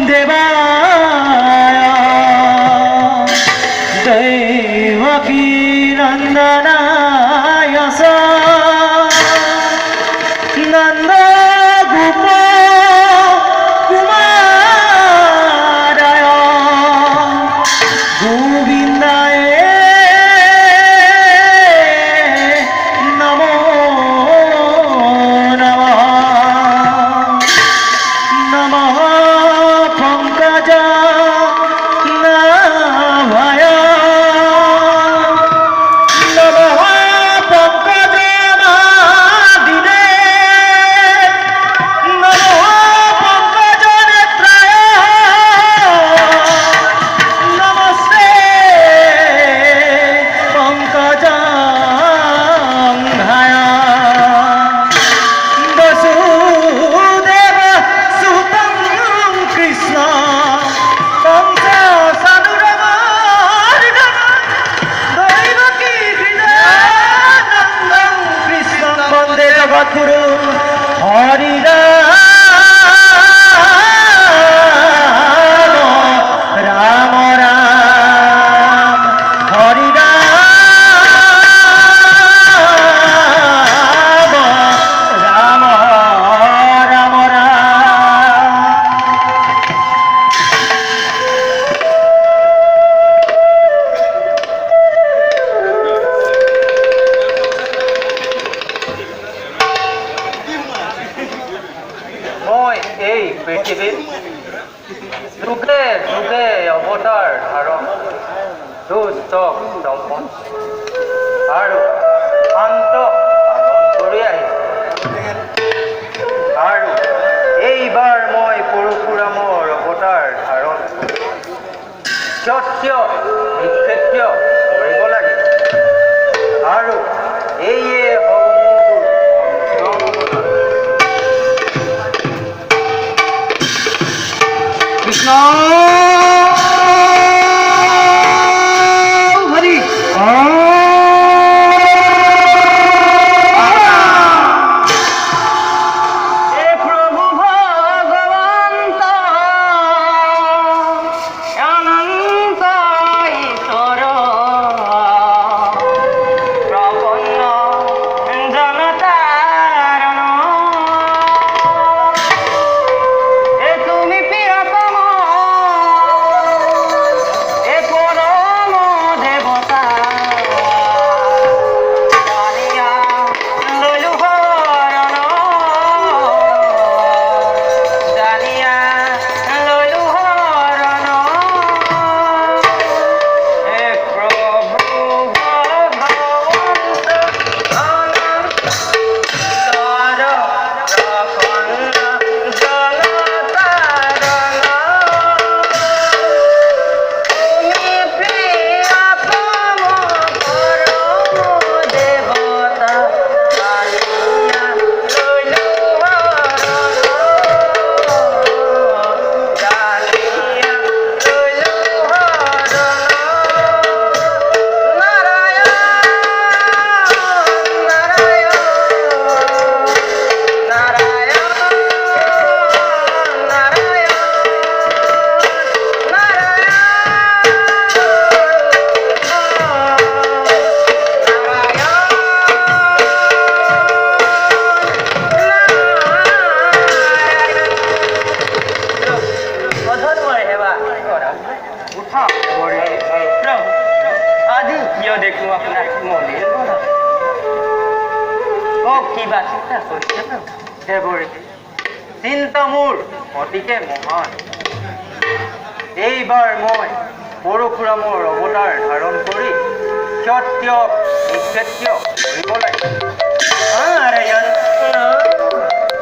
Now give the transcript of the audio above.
देवाय देवकी नंदनाय नंद गोप कुमाराय गोविंदाय नमो नमः नमः पंकजनाभाय नमः पंकजनादिने नमः पंकजनेत्राय नमस्ते पंकजांघ्राय वसुदेव सुतं कृष्ण कंस सानुरमर्दनं दैवकी हृदयानन्दं कृष्णं वन्दे जगद्गुरुं हरिराम राम राम हरिराम राम राम राम মই এই পৃথিৱীত যুগে যুগে অৱতাৰ ধাৰণ দুষ্ট দমন আৰু শান্ত পালন কৰি আহিছোঁ আৰু এইবাৰ মই পৰশুৰামৰ অৱতাৰ ধাৰণ সত্য নিক্ষেত্য কৰিব লাগে আৰু এইয়ে হ'ব মোৰ অৱতাৰ। कृष्ण हरि हे प्रभु भगवंत अनंत ईश्वर प्रपन्न जनतारण ए তুমি প্রিয়তম এ পরম দেবতা জানিয়া লইলু হরণ জানিয়া লইলু হরণ হে প্রভু ভগবন্ত অনন্ত দেখো আপনার মনের বলা ও কিবা চিন্তা করছে দেবরে চিন্তা মোর অতিকে মহান এইবার মই পৰশুৰামৰ অৱতাৰ ধাৰণ কৰি সত্য নিক্ষেত্য কৰিব লাগে